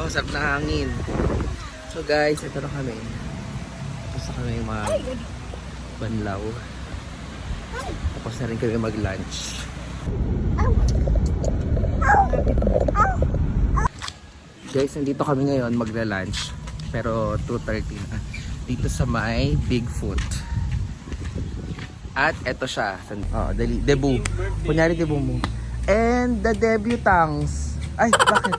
sarap na hangin. So guys, ito na kami. Tapos na kami banlaw. Tapos na rin kami mag-lunch. Guys, nandito kami ngayon magla-lunch. Pero 2:30 na. Dito sa may Bigfoot. At eto siya. Oh, debut. Kunyari debut mo. And the debutangs. Ay, bakit?